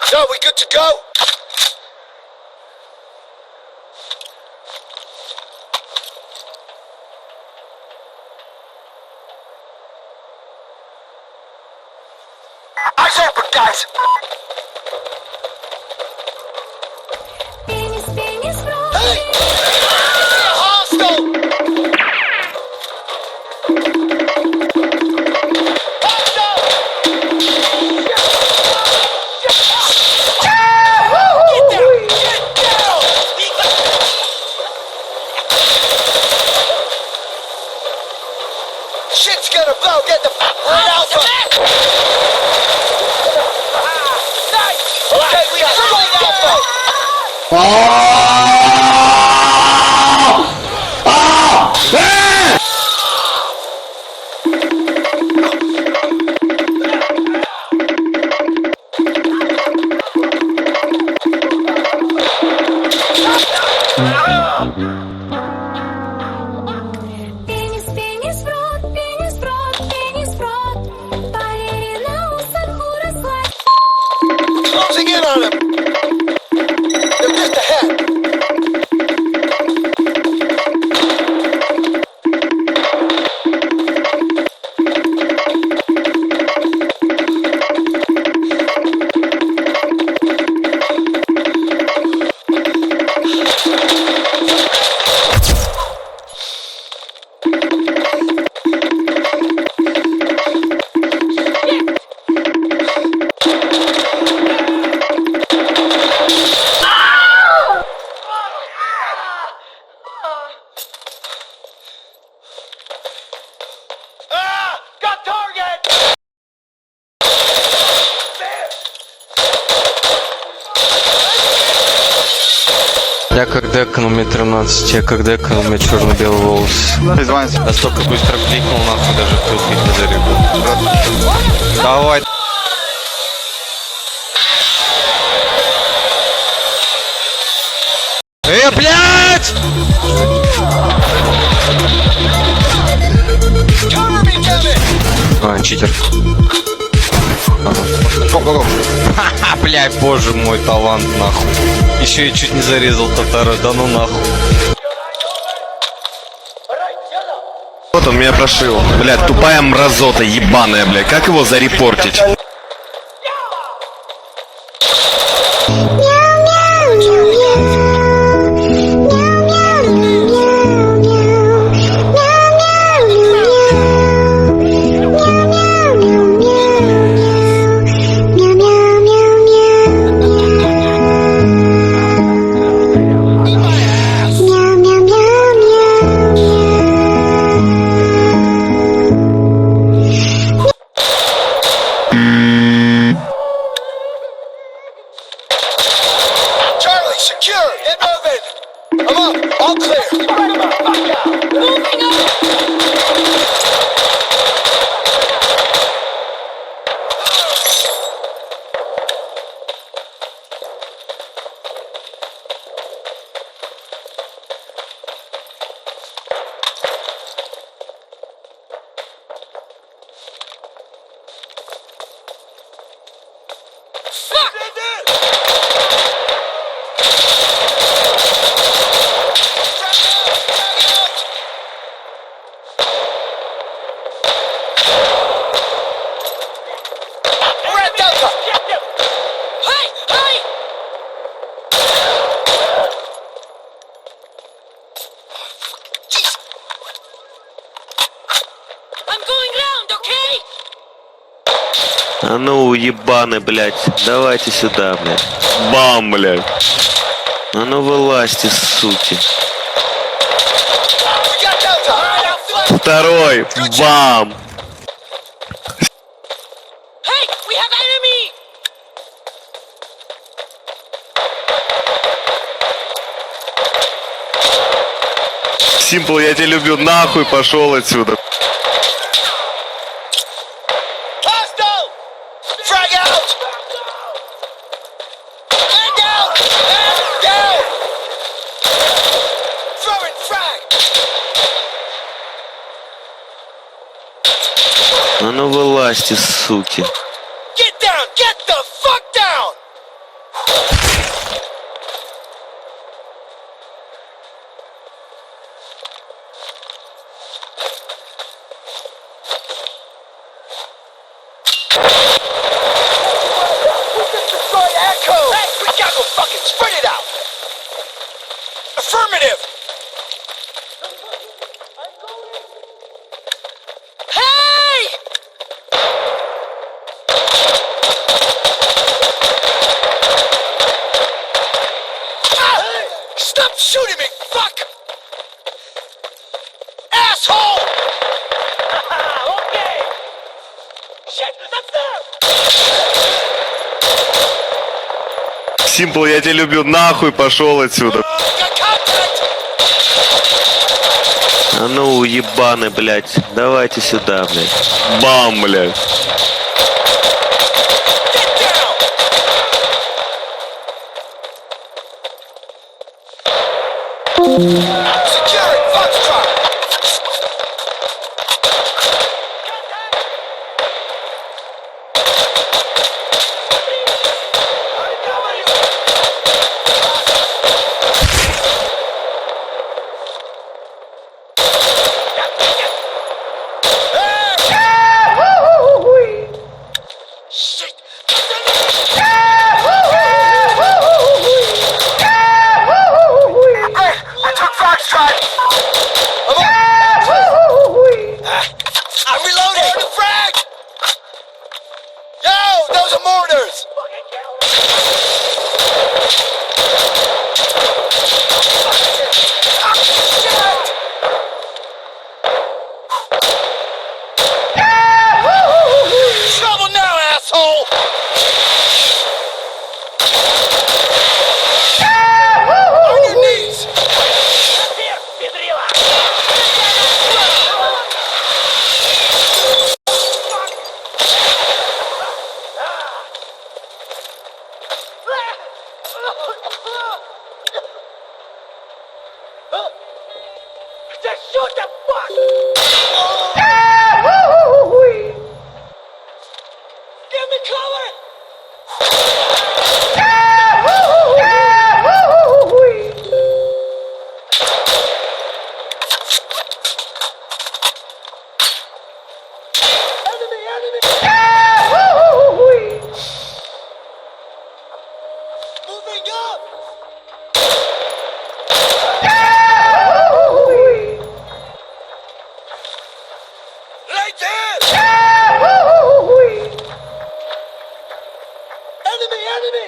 So, we good to go? Eyes open, guys! Hey! Hostile! Shit's gonna blow, get the right Alpha! Nice! Okay, we got Alpha! Closing in on him! They're just ahead! Got target! Я как декан, у меня 13, я как декан, у меня черно-белый волос. Настолько быстро кликнул, нахуй даже в пилке не зарегал. Давай. Блядь! А, читер. Ха-ха, блядь, боже мой, талант, нахуй. Еще и чуть не зарезал Татара, да ну нахуй. Вот он меня прошил. Блядь, тупая мразота ебаная, блядь. Как его зарепортить? Charlie, secure! Get moving! I'm up! All clear! Moving up! Fuck! Red Delta! Hey! Hey! Jeez. I'm going round, okay? А ну, ебаны, блядь. Давайте сюда, блядь. Бам, блядь. А ну, вылазьте, суки. We got Delta! Второй. Бам. Hey! We have enemy! Симпл, я тебя люблю. Нахуй пошел отсюда. Hostile! Frag out! Man down! Man down! Throwing frag! А ну, вылазьте, суки. Get down! Get the fuck down! Hey! Ah! Stop shooting me, fuck! Asshole! Okay. Shit, that's there! Симпл, я тебя люблю, нахуй пошел отсюда. Got contact! А ну, ебаны, блядь, давайте сюда, блядь. Бам, блядь. Get down! Securing Foxtrot! Shit! Great! I took Foxtrot! I'm reloading! The frag! Yo, those are mortars! Trouble now, asshole! On your knees! Just shoot the fuck! Give me cover! Enemy, enemy! Moving up! Right there! Enemy, enemy!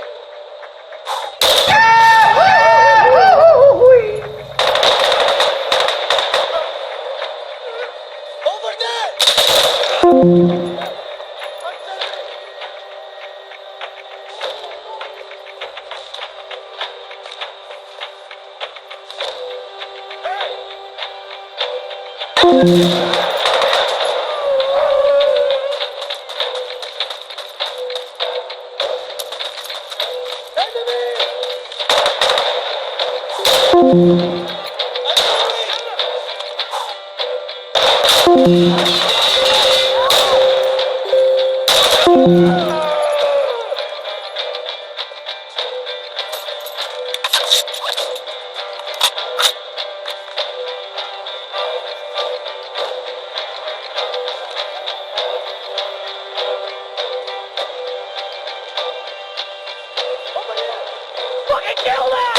Over there! Fucking kill that!